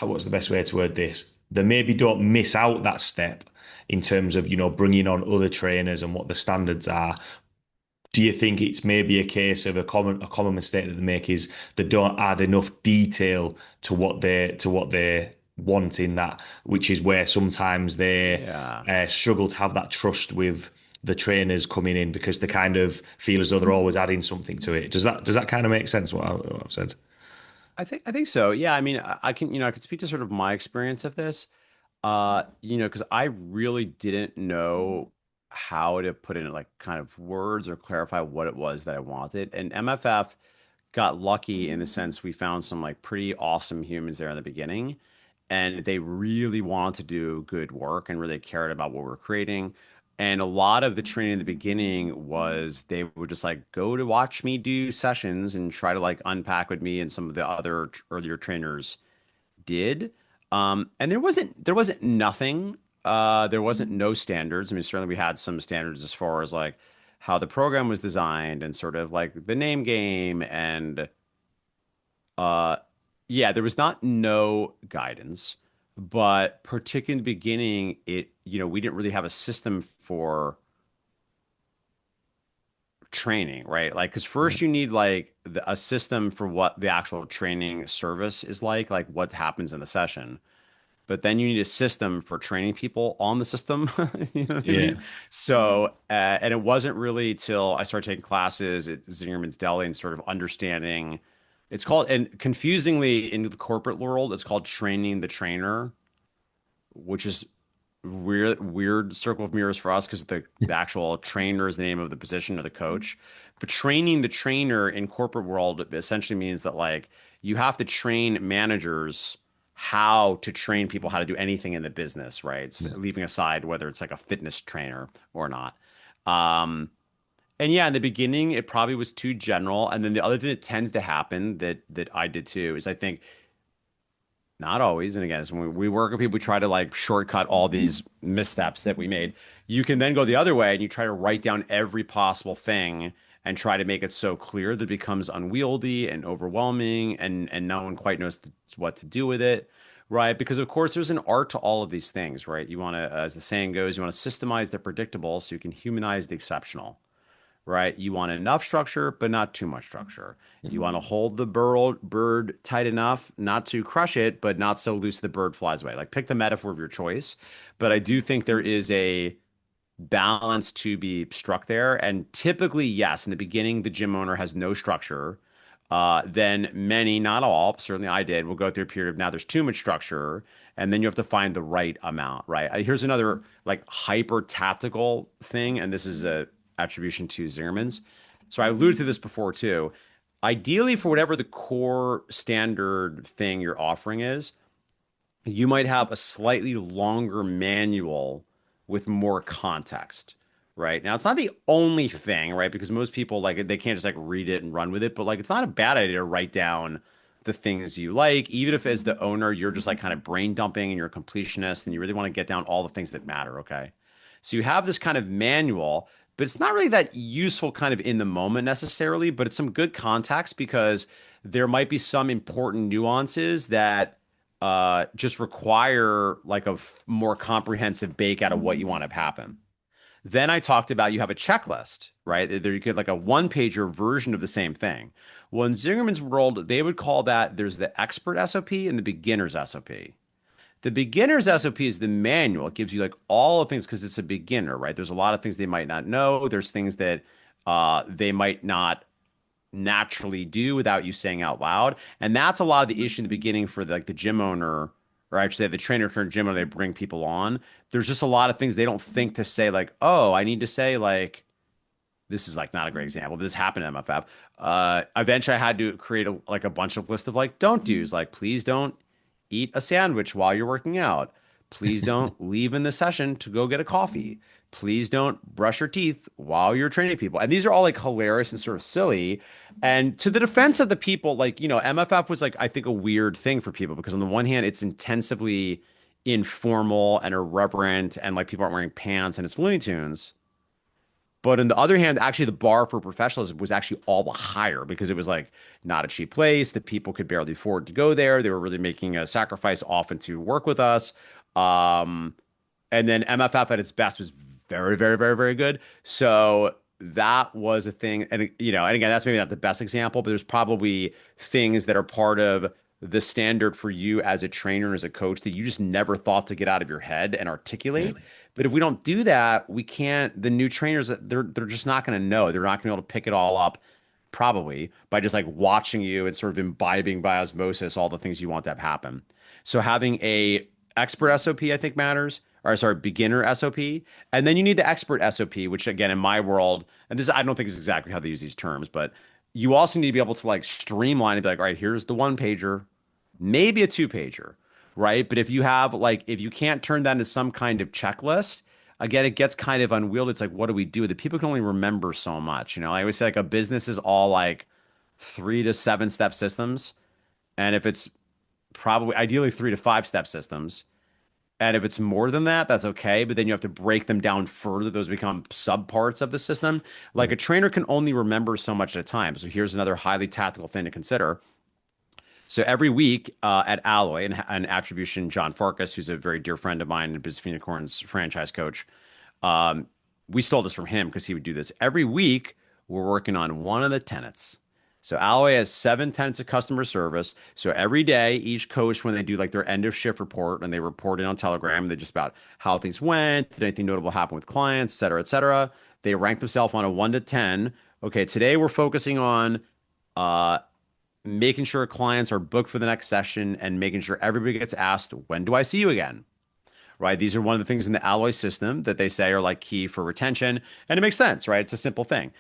what's the best way to word this? They maybe don't miss out that step in terms of, bringing on other trainers and what the standards are. Do you think it's maybe a case of a common mistake that they make is they don't add enough detail to what they want in that, which is where sometimes they Yeah. struggle to have that trust with the trainers coming in because they kind of feel as though they're always adding something to it. Does that kind of make sense what I've said? I think so. Yeah, I mean, I can, I could speak to sort of my experience of this. Because I really didn't know how to put in like kind of words or clarify what it was that I wanted. And MFF got lucky in the sense we found some like pretty awesome humans there in the beginning, and they really wanted to do good work and really cared about what we are creating. And a lot of the training in the beginning was they would just like go to watch me do sessions and try to like unpack with me and some of the other earlier trainers did. And there wasn't nothing. There wasn't no standards. I mean, certainly we had some standards as far as like how the program was designed and sort of like the name game and uh yeah, there was not no guidance, but particularly in the beginning, we didn't really have a system for training, right? Like, because Yeah. first you need like a system for what the actual training service is like what happens in the session. But then you need a system for training people on the system. You know what I Yeah. mean? So, and it wasn't really till I started taking classes at Zingerman's Deli and sort of understanding. It's called, and confusingly in the corporate world, it's called training the trainer, which is weird circle of mirrors for us because the actual trainer is the name of the position of the coach. But training the trainer in corporate world essentially means that like you have to train managers how to train people how to do anything in the business, right? So Yeah. leaving aside whether it's like a fitness trainer or not. Um, and yeah, in the beginning, it probably was too general. And then the other thing that tends to happen that I did too is I think not always. And again, so when we work with people, we try to like shortcut all these missteps that we made. You can then go the other way and you try to write down every possible thing and try to make it so clear that it becomes unwieldy and overwhelming and no one quite knows what to do with it. Right. Because of course there's an art to all of these things, right? You want to, as the saying goes, you want to systemize the predictable so you can humanize the exceptional, right? You want enough structure, but not too much structure. You want to hold the bird tight enough not to crush it, but not so loose the bird flies away. Like pick the metaphor of your choice. But I do think there is a balance to be struck there. And typically, yes, in the beginning, the gym owner has no structure. Then many, not all, certainly I did, will go through a period of now there's too much structure, and then you have to find the right amount, right? Here's another like hyper tactical thing, and this is a attribution to Zimmerman's. So I alluded to this before too. Ideally, for whatever the core standard thing you're offering is, you might have a slightly longer manual with more context, right? Now, it's not the only thing, right? Because most people like they can't just like read it and run with it, but like it's not a bad idea to write down the things you like, even if as the owner you're just like kind of brain dumping and you're a completionist and you really want to get down all the things that matter, okay? So you have this kind of manual, but it's not really that useful kind of in the moment necessarily, but it's some good context because there might be some important nuances that just require like a more comprehensive bake out of what you want to have happen. Then I talked about you have a checklist, right? There you get like a one pager version of the same thing. Well, in Zingerman's world, they would call that there's the expert SOP and the beginner's SOP. The beginner's SOP is the manual. It gives you like all the things because it's a beginner, right? There's a lot of things they might not know. There's things that they might not naturally do without you saying out loud. And that's a lot of the issue in the beginning for like the gym owner, or I should say the trainer turned gym owner, they bring people on. There's just a lot of things they don't think to say, like, oh, I need to say like this is like not a great example, but this happened at MFF. Eventually I had to create like a bunch of list of like don't do's, like please don't eat a sandwich while you're working out. Please don't leave in the session to go get a coffee. Please don't brush your teeth while you're training people. And these are all like hilarious and sort of silly. And to the defense of the people, like, MFF was like, I think, a weird thing for people because on the one hand, it's intensively informal and irreverent and like people aren't wearing pants and it's Looney Tunes. But on the other hand, actually, the bar for professionals was actually all the higher because it was like not a cheap place. The people could barely afford to go there. They were really making a sacrifice often to work with us. Um, and then MFF at its best was very, very, very, very good. So that was a thing. And again, that's maybe not the best example, but there's probably things that are part of the standard for you as a trainer and as a coach that you just never thought to get out of your head and articulate. But if we don't do that, we can't, the new trainers, they're just not going to know. They're not going to be able to pick it all up probably by just like watching you and sort of imbibing by osmosis all the things you want to have happen. So having a expert SOP, I think matters, or sorry, beginner SOP. And then you need the expert SOP, which again, in my world, and this I don't think is exactly how they use these terms, but you also need to be able to like streamline and be like, all right, here's the one pager, maybe a two pager, right? But if you have like, if you can't turn that into some kind of checklist, again, it gets kind of unwieldy. It's like, what do we do? The people can only remember so much. I always say like a business is all like 3 to 7 step systems. And if it's probably ideally 3 to 5 step systems, and if it's more than that, that's okay. But then you have to break them down further. Those become subparts of the system. Like a trainer can only remember so much at a time. So here's another highly tactical thing to consider. So every week at Alloy and Attribution, John Farkas, who's a very dear friend of mine and Business Unicorns franchise coach, um, we stole this from him because he would do this. Every week, we're working on one of the tenets. So Alloy has 7 tenets of customer service. So every day, each coach, when they do like their end of shift report and they report in on Telegram, they're just about how things went, did anything notable happen with clients, et cetera, et cetera. They rank themselves on a 1 to 10. Okay, today we're focusing on uh, making sure clients are booked for the next session and making sure everybody gets asked, when do I see you again? Right? These are one of the things in the Alloy system that they say are like key for retention. And it makes sense, right? It's a simple thing.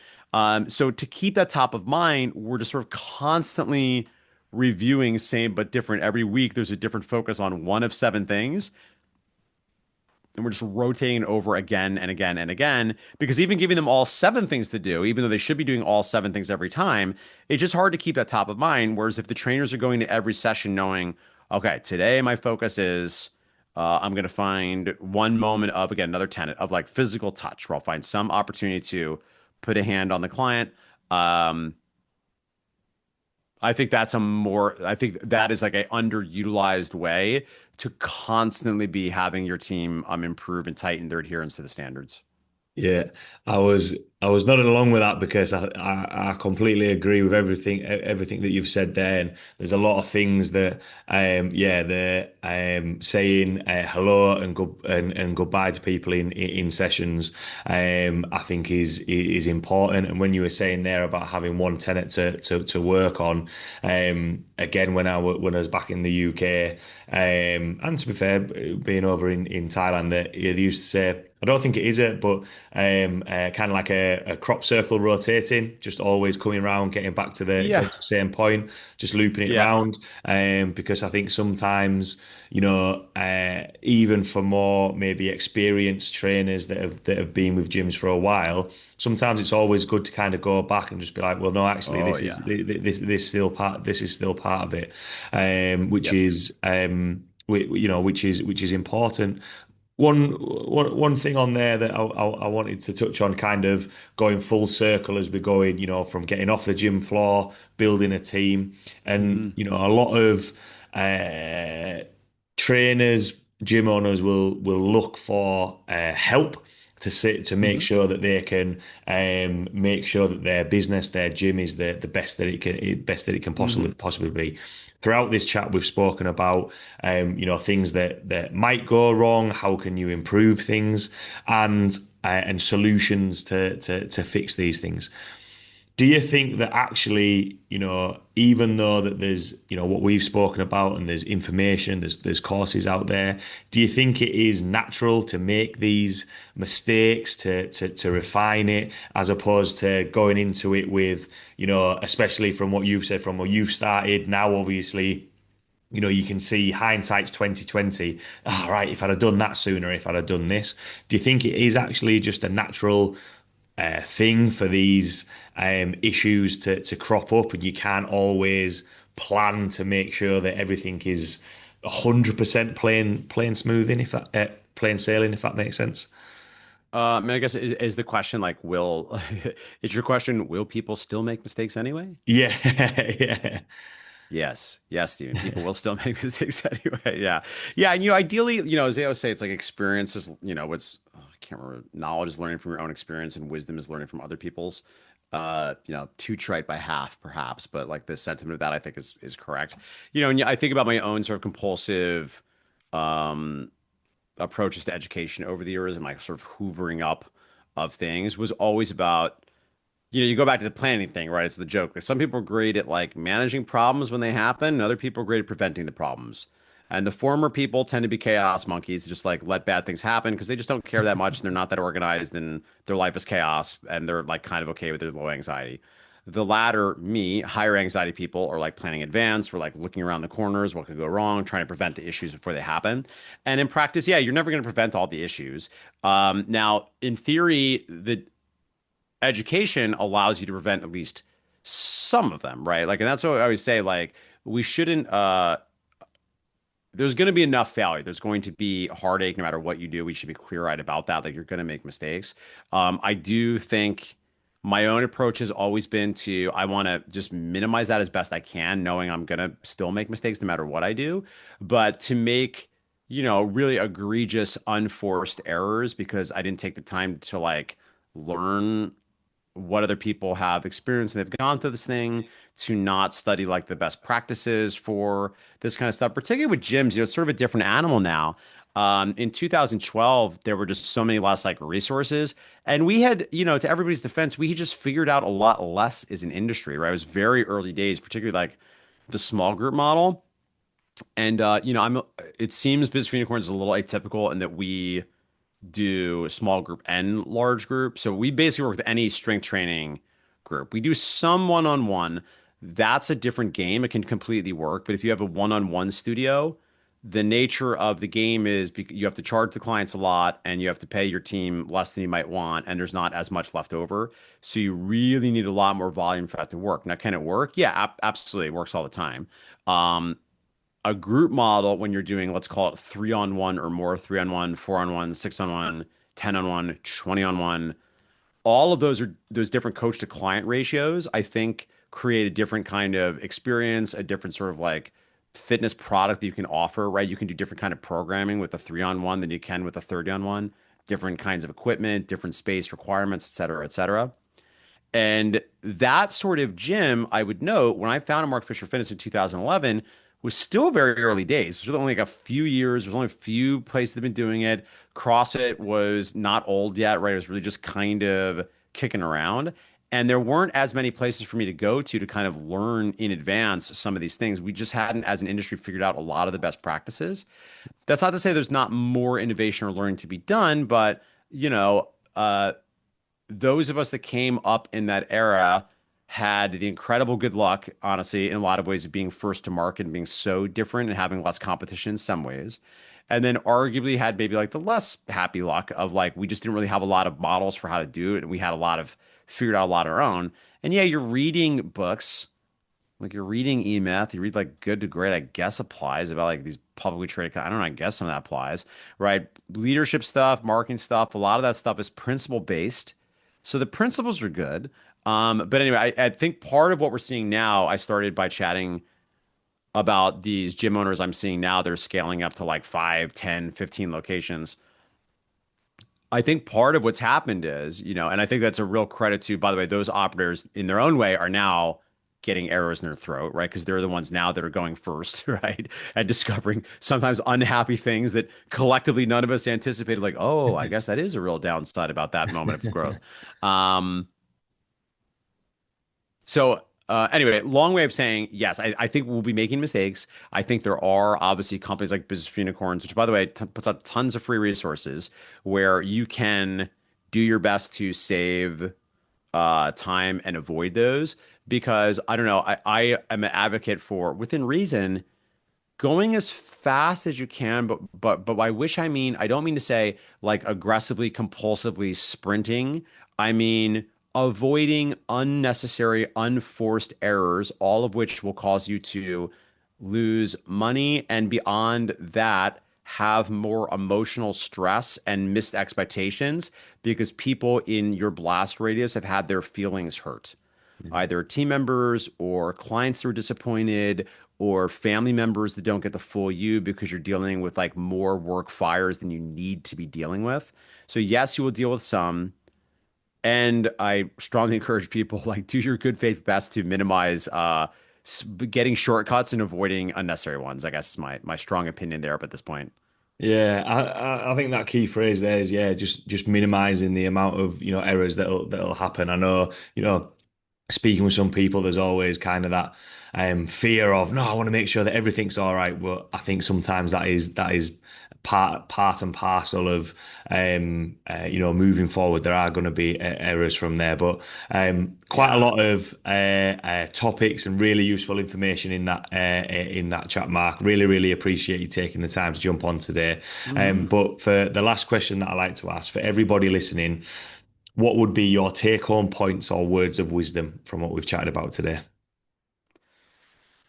So to keep that top of mind, we're just sort of constantly reviewing same but different. Every week, there's a different focus on one of 7 things and we're just rotating over again and again and again because even giving them all 7 things to do, even though they should be doing all 7 things every time, it's just hard to keep that top of mind. Whereas if the trainers are going to every session knowing, okay, today my focus is I'm going to find one moment of, again, another tenet of like physical touch where I'll find some opportunity to put a hand on the client. Um, I think that is like a underutilized way to constantly be having your team improve and tighten their adherence to the standards. Yeah, I was nodding along with that because I completely agree with everything that you've said there. And there's a lot of things that the saying hello and goodbye to people in sessions I think is important. And when you were saying there about having one tenant to work on, again when I was back in the UK, and to be fair, being over in Thailand, that they used to say. I don't think it is it, but kind of like a crop circle rotating, just always coming around, getting back to Yeah. the same point, just looping it Yeah. round. Because I think sometimes, even for more maybe experienced trainers that have been with gyms for a while, sometimes it's always good to kind of go back and just be like, well, no, actually, Oh, yeah. this is still part of it, which Yep. is which is important. One thing on there that I wanted to touch on, kind of going full circle as we're going, from getting off the gym floor, building a team, and Hmm. a lot of uh, trainers, gym owners will look for help to make Hmm. sure that they can make sure that their business, their gym is the best that it can Hmm. possibly be. Throughout this chat, we've spoken about things that might go wrong, how can you improve things, and solutions to fix these things. Do you think that actually, even though that there's, what we've spoken about and there's information, there's courses out there, do you think it is natural to make these mistakes, to refine it, as opposed to going into it with, especially from what you've said, from where you've started, now obviously, you can see hindsight's 2020. Ah, right, if I'd have done that sooner, if I'd have done this. Do you think it is actually just a natural thing for these issues to crop up, and you can't always plan to make sure that everything is 100% plain smoothing, if that plain sailing, if that makes sense? I mean, I guess is the question like, will is your question, will people still make mistakes anyway? Yeah, yeah, Yes, yes, Stephen. People will still make mistakes anyway. Yeah, yeah, and ideally, as they always say, it's like experience is, what's I can't remember. Knowledge is learning from your own experience, and wisdom is learning from other people's. Too trite by half, perhaps, but like the sentiment of that, I think is correct. And I think about my own sort of compulsive um, approaches to education over the years, and my sort of hoovering up of things was always about you go back to the planning thing, right? It's the joke. Some people are great at like managing problems when they happen, and other people are great at preventing the problems. And the former people tend to be chaos monkeys, just like let bad things happen because they just don't care that much and they're not that organized and their life is chaos and they're like kind of okay with their low anxiety. The latter, me, higher anxiety people are like planning advance. We're like looking around the corners, what could go wrong, trying to prevent the issues before they happen. And in practice, yeah, you're never going to prevent all the issues. Now, in theory, the education allows you to prevent at least some of them, right? Like, and that's what I always say, like, we shouldn't, there's going to be enough failure. There's going to be heartache no matter what you do. We should be clear-eyed about that. Like, you're going to make mistakes. I do think my own approach has always been to, I want to just minimize that as best I can, knowing I'm going to still make mistakes no matter what I do. But to make, really egregious, unforced errors because I didn't take the time to like learn what other people have experienced and they've gone through this thing to not study like the best practices for this kind of stuff, particularly with gyms. It's sort of a different animal now. In 2012, there were just so many less like resources. And we had, to everybody's defense, we had just figured out a lot less as an industry, right? It was very early days, particularly like the small group model. And, it seems Business for Unicorns is a little atypical in that we do small group and large group. So we basically work with any strength training group. We do some one-on-one. That's a different game. It can completely work. But if you have a one-on-one studio, the nature of the game is you have to charge the clients a lot and you have to pay your team less than you might want, and there's not as much left over. So you really need a lot more volume for that to work. Now, can it work? Yeah, absolutely. It works all the time. A group model when you're doing, let's call it 3-on-1 or more, 3-on-1, 4-on-1, 6-on-1, 10-on-1, 20-on-1. All of those different coach to client ratios, I think create a different kind of experience, a different sort of like fitness product that you can offer, right? You can do different kind of programming with a 3-on-1 than you can with a 30-on-1, different kinds of equipment, different space requirements, et cetera, et cetera. And that sort of gym, I would note, when I founded Mark Fisher Fitness in 2011, was still very early days. It was only like a few years. There's only a few places that have been doing it. CrossFit was not old yet, right? It was really just kind of kicking around. And there weren't as many places for me to go to kind of learn in advance some of these things. We just hadn't, as an industry, figured out a lot of the best practices. That's not to say there's not more innovation or learning to be done, but you know, uh, those of us that came up in that era had the incredible good luck, honestly, in a lot of ways of being first to market and being so different and having less competition in some ways. And then arguably had maybe like the less happy luck of like, we just didn't really have a lot of models for how to do it. And we had a lot of figured out a lot of our own. And yeah, you're reading books, like you're reading E-Myth, you read like Good to Great, I guess applies about like these publicly traded, I don't know, I guess some of that applies, right? Leadership stuff, marketing stuff, a lot of that stuff is principle based. So the principles are good. But anyway, I think part of what we're seeing now, I started by chatting about these gym owners I'm seeing now. They're scaling up to like 5, 10, 15 locations. I think part of what's happened is, and I think that's a real credit to, by the way, those operators in their own way are now getting arrows in their throat, right? Because they're the ones now that are going first, right? And discovering sometimes unhappy things that collectively none of us anticipated, like, oh, I guess that is a real downside about that moment of growth. Um, anyway, long way of saying yes. I think we'll be making mistakes. I think there are obviously companies like Business for Unicorns, which by the way puts out tons of free resources where you can do your best to save time and avoid those. Because I don't know, I am an advocate for within reason going as fast as you can, but by which I mean I don't mean to say like aggressively, compulsively sprinting. I mean avoiding unnecessary, unforced errors, all of which will cause you to lose money and beyond that have more emotional stress and missed expectations because people in your blast radius have had their feelings hurt, either team members or clients who are disappointed or family members that don't get the full you because you're dealing with like more work fires than you need to be dealing with. So yes, you will deal with some. And I strongly encourage people like do your good faith best to minimize getting shortcuts and avoiding unnecessary ones. I guess is my strong opinion there up at this point. Yeah, I think that key phrase there is yeah, just minimizing the amount of errors that'll happen. I know speaking with some people, there's always kind of that fear of no, I want to make sure that everything's all right. But I think sometimes that is part and parcel of moving forward. There are going to be errors from there, but quite a Yeah. lot of topics and really useful information in that chat, Mark. Really appreciate you taking the time to jump on today. Mhm. But for the last question that I like to ask for everybody listening, what would be your take home points or words of wisdom from what we've chatted about today?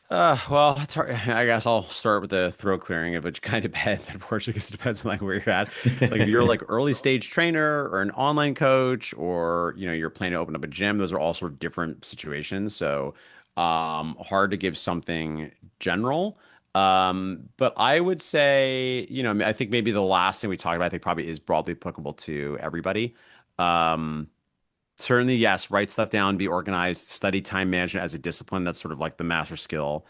Well, it's hard. I guess I'll start with the throat clearing, which kind of depends, unfortunately, because it depends on like where you're at. Like if you're like early stage trainer or an online coach, or you're planning to open up a gym, those are all sort of different situations. So, hard to give something general. But I would say, I think maybe the last thing we talked about, I think probably is broadly applicable to everybody. Um, Certainly, yes, write stuff down, be organized, study time management as a discipline. That's sort of like the master skill.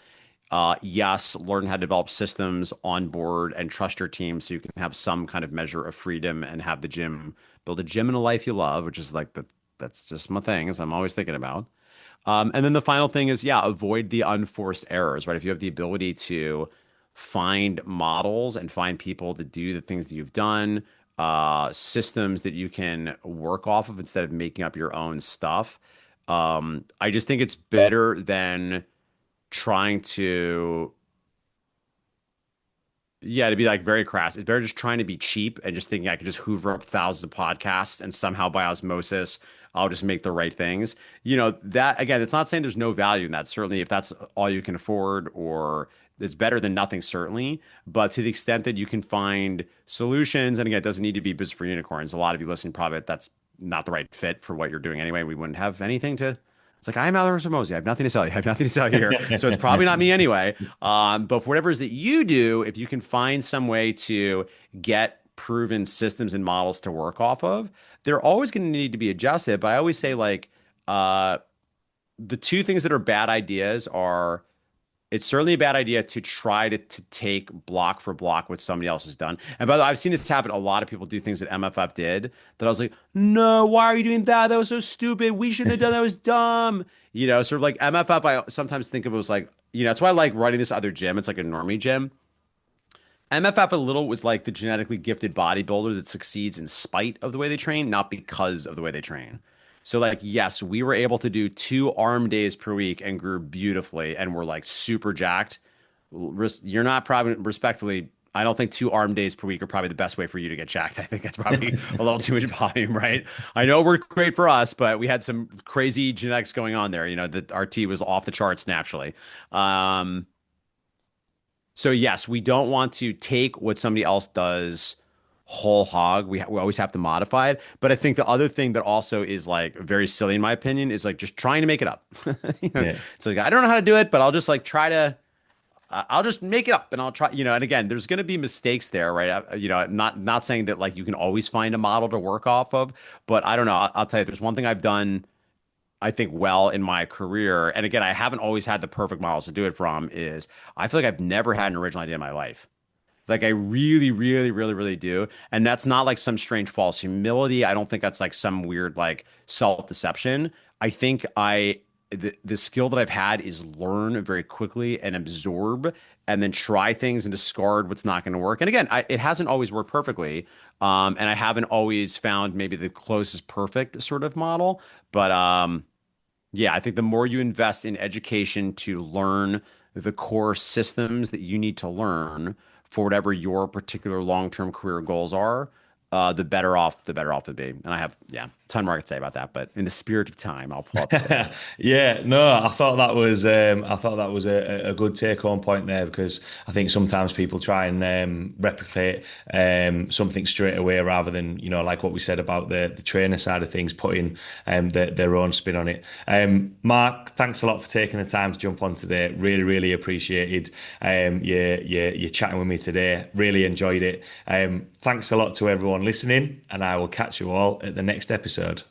Yes, learn how to develop systems on board and trust your team so you can have some kind of measure of freedom and have the gym, build a gym in a life you love, which is like that's just my thing, as I'm always thinking about. And then the final thing is, yeah, avoid the unforced errors, right? If you have the ability to find models and find people that do the things that you've done, systems that you can work off of instead of making up your own stuff. I just think it's better than trying to, yeah, to be like very crass. It's better just trying to be cheap and just thinking I could just hoover up thousands of podcasts and somehow by osmosis, I'll just make the right things. That again, it's not saying there's no value in that. Certainly, if that's all you can afford, or it's better than nothing, certainly. But to the extent that you can find solutions, and again, it doesn't need to be business for unicorns. A lot of you listening probably that's not the right fit for what you're doing anyway. We wouldn't have anything to. It's like I'm Alex Ramosi. I have nothing to sell you. I have nothing to sell you here. So it's probably not me anyway. But for whatever it is that you do, if you can find some way to get proven systems and models to work off of, they're always going to need to be adjusted. But I always say like uh, the two things that are bad ideas are it's certainly a bad idea to try to take block for block what somebody else has done. And by the way, I've seen this happen. A lot of people do things that MFF did that I was like, no, why are you doing that? That was so stupid. We shouldn't have done that. That was dumb. Sort of like MFF, I sometimes think of it as like, that's why I like running this other gym. It's like a normie gym. MFF a little was like the genetically gifted bodybuilder that succeeds in spite of the way they train, not because of the way they train. So like, yes, we were able to do 2 arm days per week and grew beautifully and we're like super jacked. You're not probably respectfully. I don't think 2 arm days per week are probably the best way for you to get jacked. I think that's probably a little too much volume, right? I know it worked great for us, but we had some crazy genetics going on there. That our T was off the charts naturally. So yes, we don't want to take what somebody else does whole hog. We always have to modify it. But I think the other thing that also is like very silly in my opinion is like just trying to make it up. Yeah. It's like I don't know how to do it, but I'll just like try to. I'll just make it up and I'll try, and again, there's going to be mistakes there, right? Not saying that like you can always find a model to work off of, but I don't know. I'll tell you, there's one thing I've done, I think, well in my career, and again, I haven't always had the perfect models to do it from, is I feel like I've never had an original idea in my life. Like I really, really, really, really do. And that's not like some strange false humility. I don't think that's like some weird like self-deception. I think the skill that I've had is learn very quickly and absorb and then try things and discard what's not going to work. And again, it hasn't always worked perfectly. And I haven't always found maybe the closest perfect sort of model. But yeah, I think the more you invest in education to learn the core systems that you need to learn for whatever your particular long-term career goals are, the better off to be. And I have, yeah, a ton more I could say about that, but in the spirit of time, I'll pull up the. Yeah, no, I thought that was a good take home point there because I think sometimes people try and replicate something straight away rather than, like what we said about the trainer side of things, putting their own spin on it. Mark, thanks a lot for taking the time to jump on today. Really, really appreciated you chatting with me today. Really enjoyed it. Thanks a lot to everyone listening, and I will catch you all at the next episode.